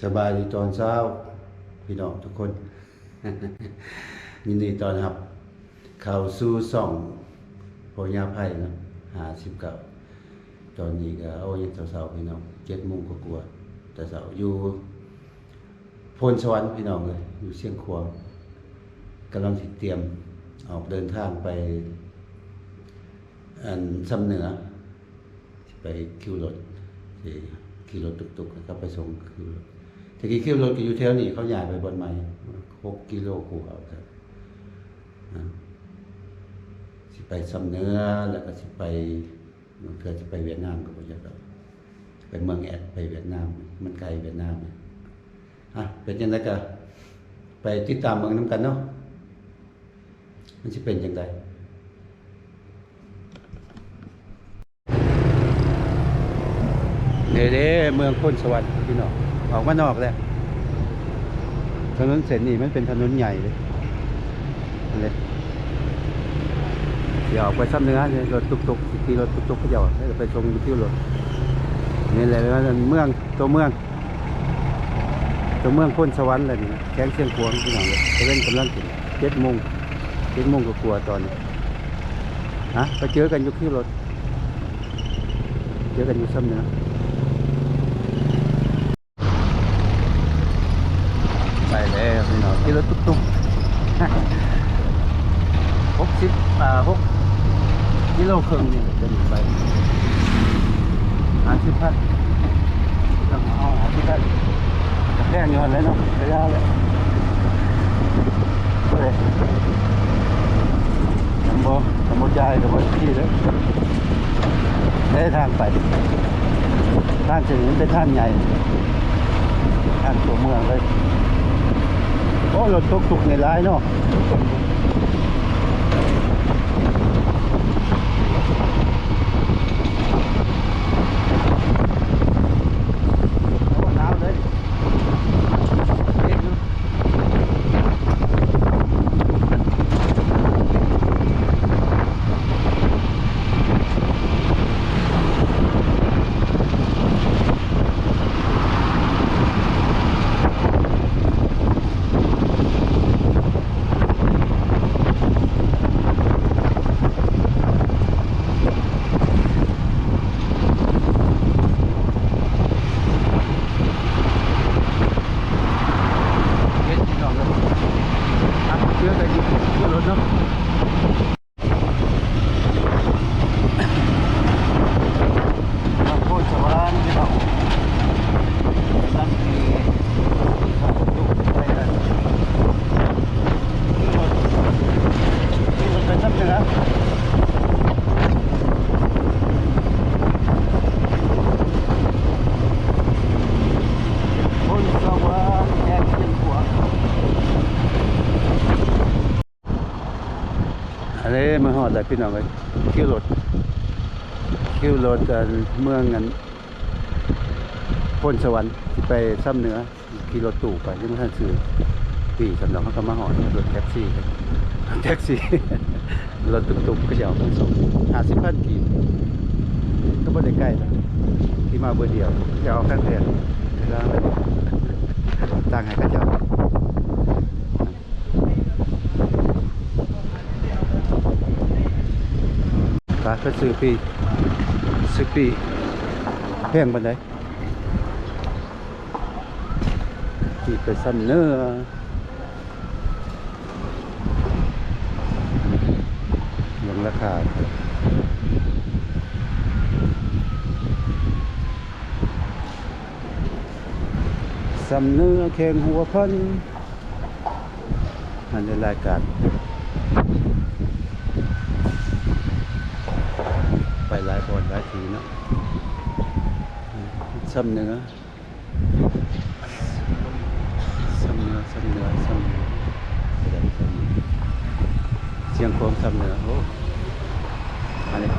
สบายดีตอนเช้าพี่น้องทุกคน ยินดีตอนรับเข้าสู่ส่องโพญาไพ่นะ59ตอนนี้ก็ยังเช้าๆพี่น้อง7:00กว่าๆแต่เช้าอยู่โพนสวรรค์พี่น้องเลยอยู่เชียงขวางกำลังสิเตรียมออกเดินทางไปซ้ำเหนือไปคิวรถขี่รถตุกๆนะครับไปส่งคิวรถแต่คิวรถก็อยู่แถวนี้เขาย้ายไปบนใหม่6 กิโลกว่าครับสิไปซ้ำเหนือแล้วก็สิไปเพื่อจะไปเวียดนามก็บ่อยากเอาไปเมืองแอดไปเวียดนามมันไกลเวียดนามเป็นจังได๋ก็ไปติดตามเมืองนำกันเนาะมันสิเป็นจังได๋เด้เมืองพ้นสวรรค์พี่น้องออกมานอกแล้วถนนเส้นนี้มันเป็นถนนใหญ่เลยนี่เดี๋ยวออกไปซ้ำเนื้อรถตุกๆขี่รถตุกๆเขาจะแล้วไปส่งอยู่ที่รถนี่แหละเมืองตัวเมืองพ้นสวรรค์เลยนี่นะแข้งเชียงขวางพี่น้องเลยไปเล่นกำลังถึง7:00ก็กลัวตอนนี้ไปเจอกันอยู่ที่รถเจอกันอยู่ซ้ำเนื้อไปแล้วพี่น้องที่รถตุ๊ก6 กิโลครึ่งนี่จะหนีไป50,000ต้องเอา50,000แค่นี้เลยเนาะระยะเลยทำโมจ่ายกับที่เลยได้ทางไปทางถึงเป็นทางใหญ่ทางตัวเมืองเลยโอ้รถตุกในร้ายเนาะอันนี้มาหอดเลยพี่น้องเลยคิวรถเมืองนั้นพ้นสวรรค์ไปซ้ำเหนือขี่รถตู้ไปยังไม่ทันซื้อปีสำหรับเขาก็มาหอดรถแท็กซี่รถตุกๆก็จะเอาทั้งสอง50,000กีบก็ไม่ได้ใกล้นะที่มาเบอร์เดียวจะเอาข้างแทนแล้วตั้งให้เขาเจ้าก็ซื้อปีแพงปานใดที่ไปซ้ำเนื้อยังราคาซ้ำเนื้อแข่งหัวพันอันในรายการไปหลายบอนหลายทีเนาะซ้ำเนื้อเชียงขวางซ้ำเนื้อโอ้อันนี้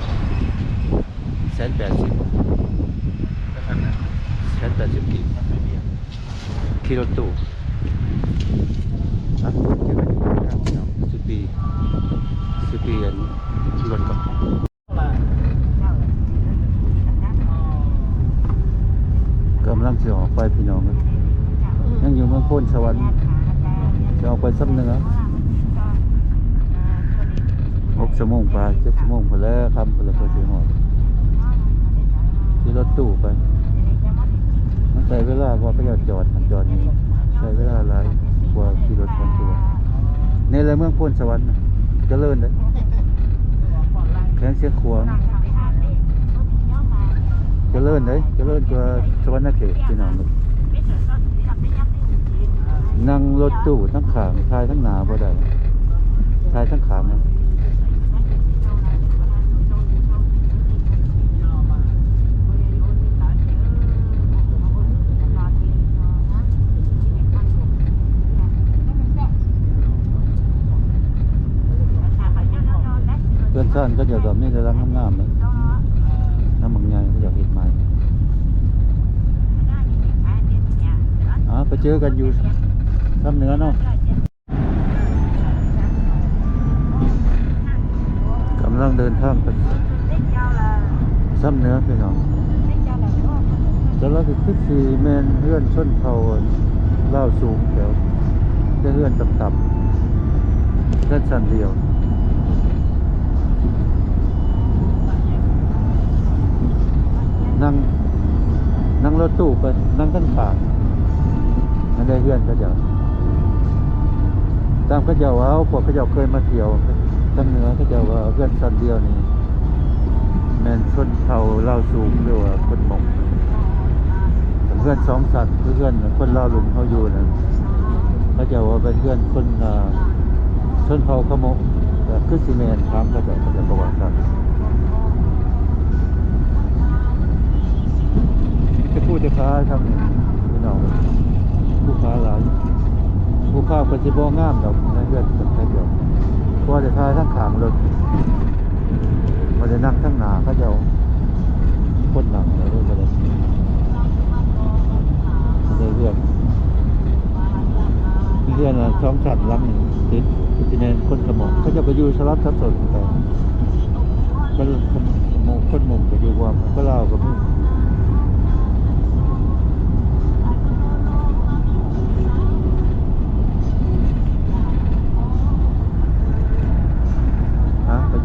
180กิโลตู้เจอกันอยู่ข้างๆสุปีรถกับ กำลังจะออกไปพี่น้อง อยู่เมืองโพนสวรรค์จะออกไปซ้ำเหนือ6 ชั่วโมงไป7 ชั่วโมงพอแล้วครับพอแล้วก็สิฮอดที่รถตู้ไปมันใช้เวลาเพราะก็จะจอดนี้ใช้เวลาหลายกว่าขี่รถของตัวในเมืองโพนสวรรค์เจริญเลยแข็งเสียงขวางเจริญเลยเจริญกว่าสวรรค์เขตพี่น้องเลยนั่งรถตู้ทั้งขางทายทั้งหนาบ่ได้ทายทั้งขางนะเพื่อนซ่านก็เดี๋ยวกับนี่จะรังงามๆเลยน้ำบางใหญ่ก็อยากเห็นใหม่ไปเจอกันอยู่ซ้ำเหนือเนาะกำลังเดินทางไปซ้ำเหนือพี่น้องจะเราติดที่สี่เมนเลื่อนชนเผาเล่าสูงแถวจะเลื่อนต่ำๆเลื่อนสั้นเดียวนั่งรถตู้ไปนั่งข้างขางนั่นได้เพื่อนก็เดี๋ยวตามก็เดี๋ยวเอาพวกก็เดี๋ยวเคยมาเที่ยวทางเหนือก็เดี๋ยวว่าเพื่อนสันเดียวนี่แมนชนเผาเล่าสูงหรือว่าคนมงเพื่อนสองสัตว์เพื่อนคนเล่าหลุมเขาอยู่นะก็เดี๋ยวว่าเป็นเพื่อนคนชนเผาขโมกแบบคือซีเมนถามก็เดี๋ยวประวัติศาสตร์ผู้จะค้าทำพี่น้องผู้ค้าหลายผู้ค้าเป็นจิโบงามดอกในเรื่องเป็นแค่เดียวเพราะจะค้าทั้งขางรถมันจะนั่งทั้งหนาก็จะคนหนังอะไรก็ได้ในเรื่องมีเรื่องช่องฉัดล้ำหนึ่งติดจิเนนคนขโมยเขาจะไปอยู่สลับทับสนแต่คนมงไปอยู่ว่าก็เล่ากับมึง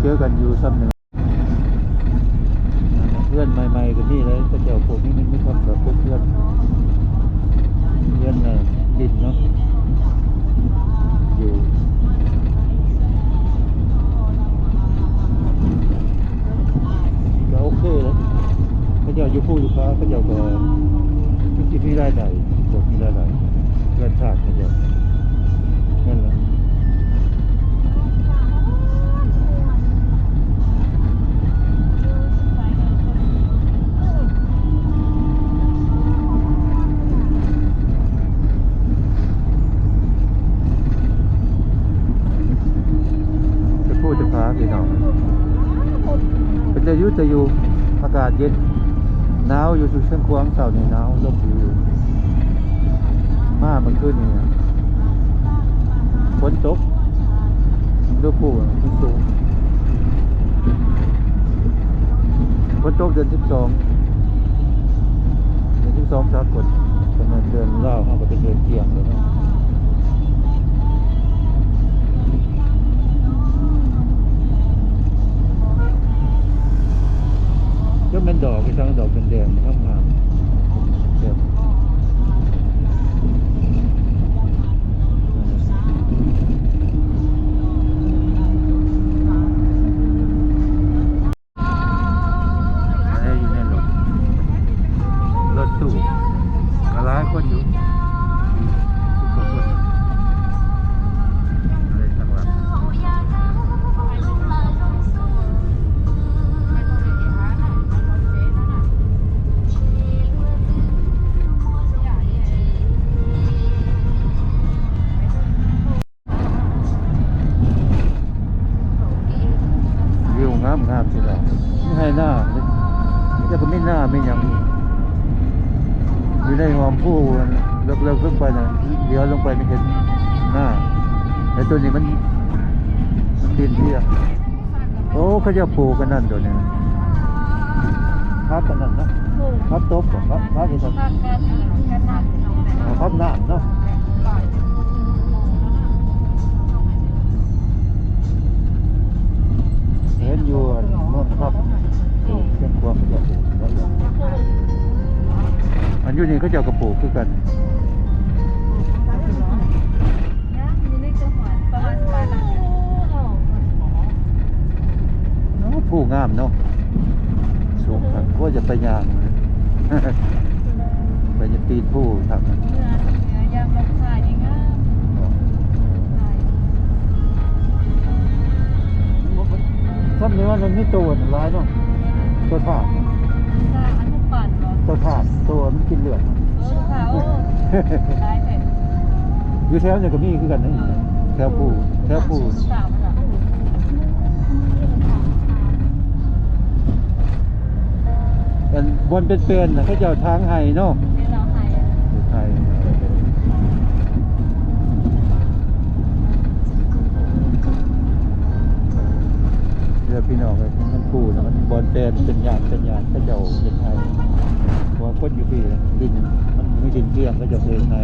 เจอกันอยู่ซ้ำหนึ่งเพื่อนใหม่ๆกันนี่เลยก็เจ้าพวกนี้มันไม่ทำกับเพื่อนดินเนาะอยู่ก็โอเคแล้วก็เจ้าอยู่ผู้อยู่ค้าก็เจ้าก็คิดไม่ได้ใดพวกนี้ได้ใดเพื่อนชาติก็เจ้านั่นแหละพี่น้องเป็นจะอยู่อากาศเย็นหนาวอยู่สุดเส้นควงเสาเนี่ยหนาวลมอยู่มันขึ้นนี่ฝนตกดูผู้มันสูงฝนตกเดือน12สากลประมาณเดือนเล่าเขาก็เป็นเดือนเที่ยงเลยเนาะก็เป็นดอกที่ทั้งดอกเป็นแดงทั้งงามเดี๋ยวอะไรอยู่ในรถตู้ก็หลายคนอยู่ทุกคนอะไรทั้งหลังงามสิล่ะไม่ให้หน้าจะก็ไม่หน้าไม่ยังอยู่ในหอมผู้เลิกขึ้นไปนะเดี๋ยวลงไปไม่เห็นหน้าแต่ตัวนี้มันดินเพียโอ้เขาจะปลูกกันนั่นตัวนี้พัดกันนั่นนะพัดตบพัดอีกคน พับน้ำเนาะเห็นอยู่นนครับเชียงควงเขาจะปลูกไว้อยู่อันอยู่นี่เขาจะกระปลูกคือกันผู้งามเนาะสูงครับก็จะไปยางไปจะปีนผู้ครับซ้ำเนื้อมันไม่ตัวร้ายเนาะตัวถาดตัวถาดตัวมันกินเหลืองอยู่แถวเนี่ยก็มีคือกันนะแถวผู้เป็นบนเป็นๆนะเขาจะทางไห้เนาะไห้เรือพี่น้องเลยมันคู่นะมันบนเป็นหยาดเขาจะเป็นไห้หัวก้นอยู่พี่ดินมันไม่ดินเกลี้ยงก็จะเป็นไห้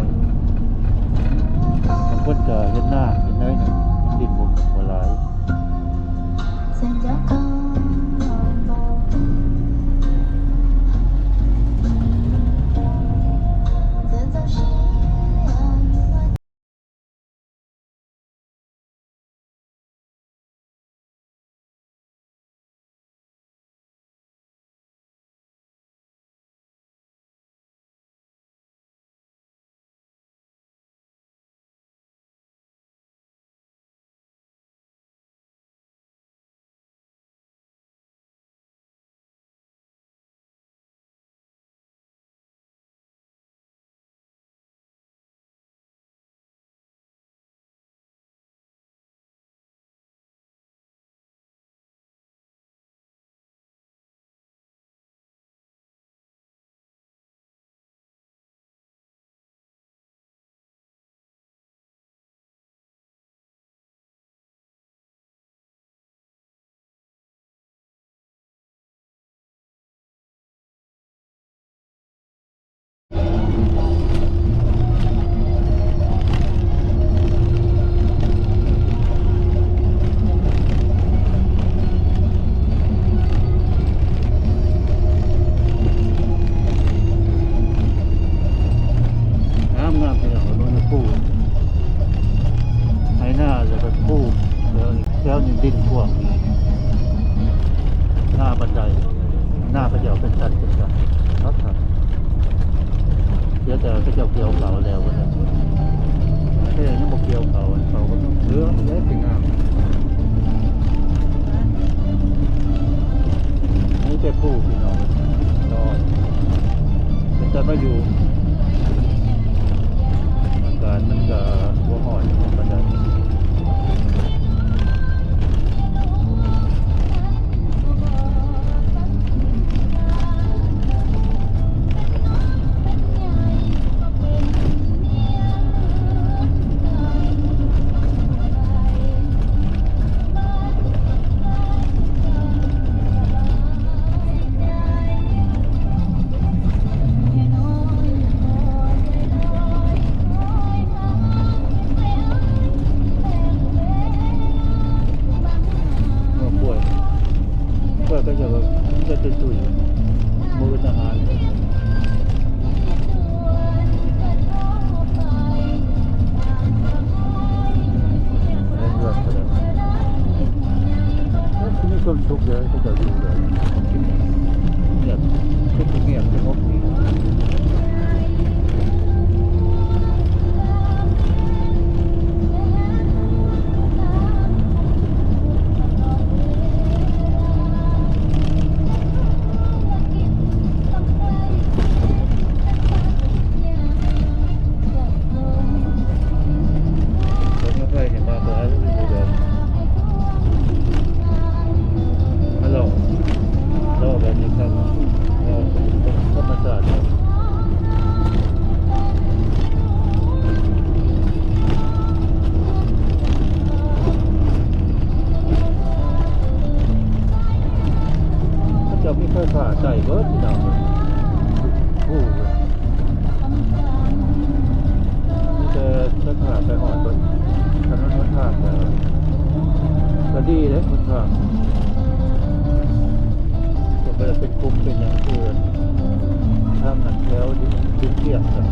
บางคนจะเห็นหน้าเห็นน้อยหนึ่งดินบนหัวไหลดินท่วมหน้าบันไดหน้าพระเจ้าเป็นชั้นครับเดี๋ยวแต่พระเจ้าเกี่ยวเขาแล้วก็ได้แค่ยังบอกเกี่ยวเขาก็ต้องเลือกเป็นงามนี่เป็นผู้พี่น้องรอเป็นจะมาอยู่อาการมันก็หัวหอยบันไดก็จะตุยมือทหารมีความสุขเลยก็จะดูเลยเนี่ยทุกเงียบสงบดีไม่ค่อยขาดใจเบิร์ดที่ดาวผู้ ถ้าขาดไปหอดต้นถนนหนทางก็ดีเลยคนทางก็เป็นกลุ่มเป็นอย่างอื่นทางนั้นแล้วดินเกี่ยงกัน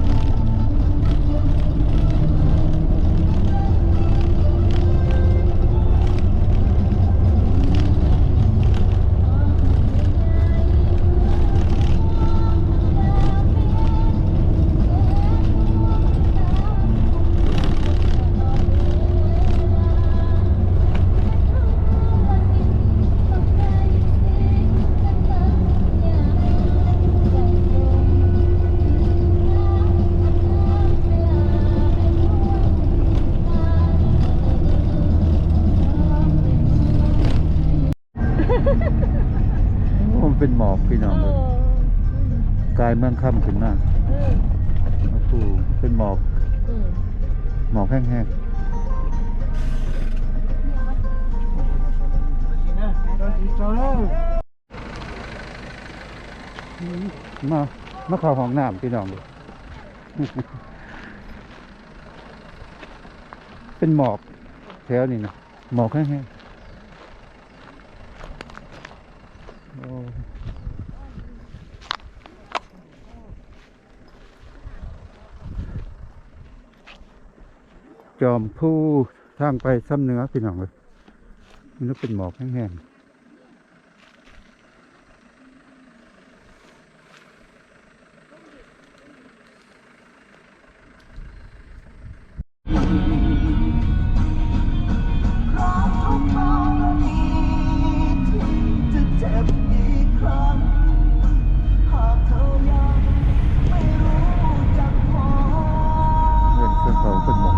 มันเป็นหมอกพี่น้องเลยกลายเมืองค่ำขึ้นมาโอ้โหเป็นหมอกหมอกแห้งๆมาเข้าห้องน้ำพี่น้องเลยเป็นหมอกแถวนี้นะหมอกแห้งๆจอมผู้ทางไปซ้ำเนื้อพี่น้องเลยมันก็เป็นหมอกแห้งๆเงินเส้นเขาเป็นหมอก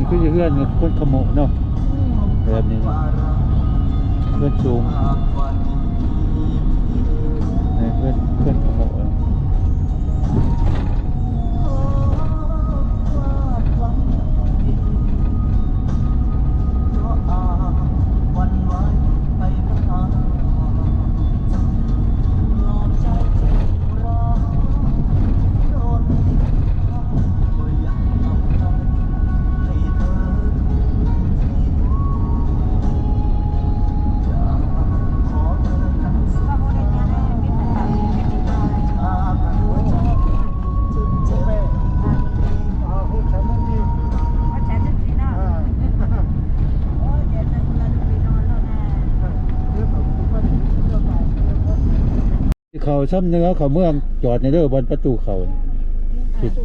คือเพื่อนคนขโมยเนาะแบบนี้เพื่อนสูงเพื่อนขโมยเขาซ้ำเนื้อเขาเมืองจอดในเรือบนประตูเขา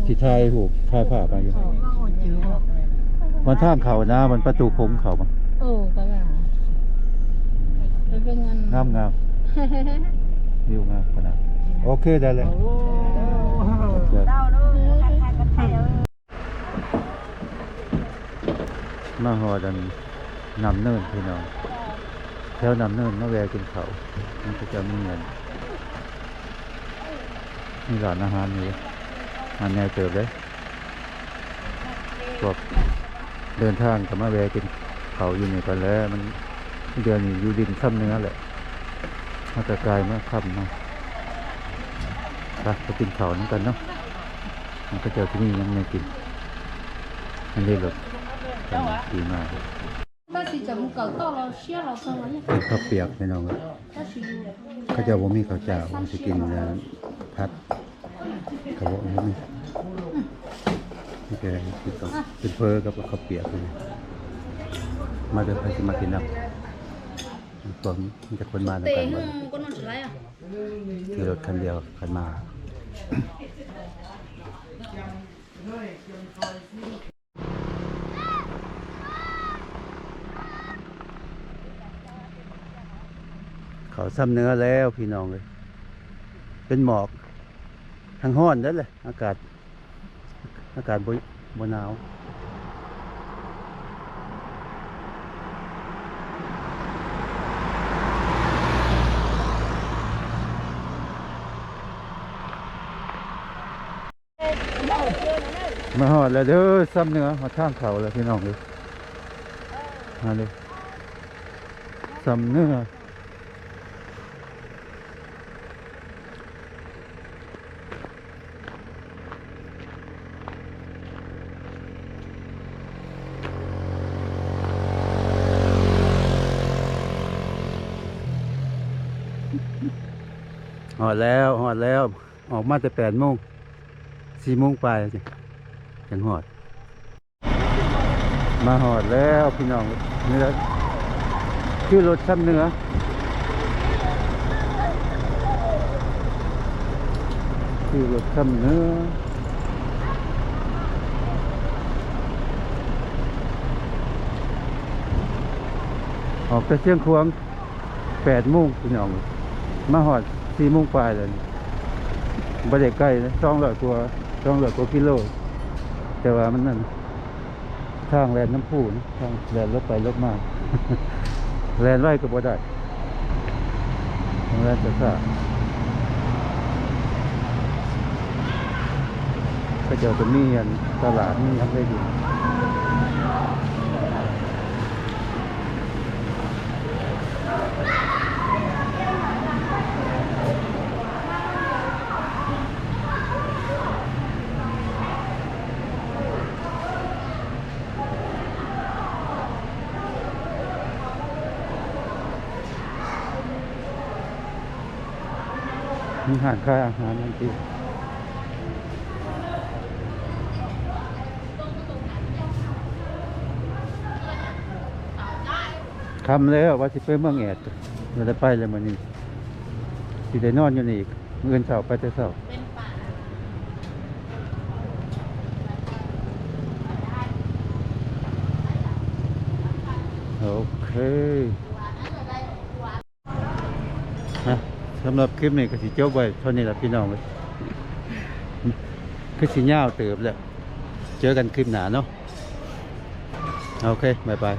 ที่ทายหูทายผ้าไปอยู่มันทางเขานะมันประตูโค้งเขามาโอ้ก็ว่าเป็นเงินงามวิวงามขนาดโอเคได้เลยมาหอดันนำเนินพี่น้องแถวนำเนินมาแวะกินเขามันก็จะมีเงินมีร้านอาหารอยู่อันแนวเติบเลยพวกเดินทางกับมาแวะกินเขาอยู่นี่กันแล้วมันเดือนนี้อยู่ดินซ้ำเนื้อแหละมาแต่ไกลมาค่ำมาไปกินเขานั่นกันเนาะมันก็เจอที่นี่ยังไม่กินอันนี้หรอกดีมากข้าวเปียกพี่น้องเขาจะว่ามีข้าวเจ้าจะกินพัดเขาบอกว่ามี โอเคคือต้องเป็นเพอกับข้าวเปียกนี่มาเดินไปสิมากินน้ำตัวมีแต่คนมาในกันหมด con non ce l'hai? คือรถคันเดียวคันมาเขาซ้ำเนื้อแล้วพี่น้องเลยเป็นหมอกทางห้อนนั่นแหละอากาศบนหนาวมาหอดแล้วเด้อซ้ำเนื้อหอดทางเขาแล้วพี่น้องเลยมาเลยซ้ำเนื้อหอดแล้วออกมาแต่8 โมง 4 โมงไปสิยังหอดมาหอดแล้วพี่น้องนี่แหละคือรถซ้ำเนื้อคือรถซ้ำเนื้อออกแต่เชียงควง8 โมงพี่น้องมาหอด4 โมงไปเลยบ่ได้ใกล้นะ200 กว่ากิโลแต่ว่ามันนั่นทางแลนน้ำพุนะทางแลนรถไปรถมา แลนไว้ก็บ่ได้ทางแลนจะซ่าก็เจอตรงนี้อันตลาดนี่ทำได้ดีมีอาหารขายอาหารนั่นที่คำแล้วว่าสิไปเมืองแอดเราได้ไปแล้วมันนี่สิได้นอนอยู่นี่อีกมื้ออื่นเช้าไปแต่เช้าโอเคนะสำหรับคลิปนี้ก็สิจบไว้เท่านี้ละพี่น้องเลยคือสิยาวเติบแล้วเจอกันคลิปหน้าเนาะโอเคบ๊ายบาย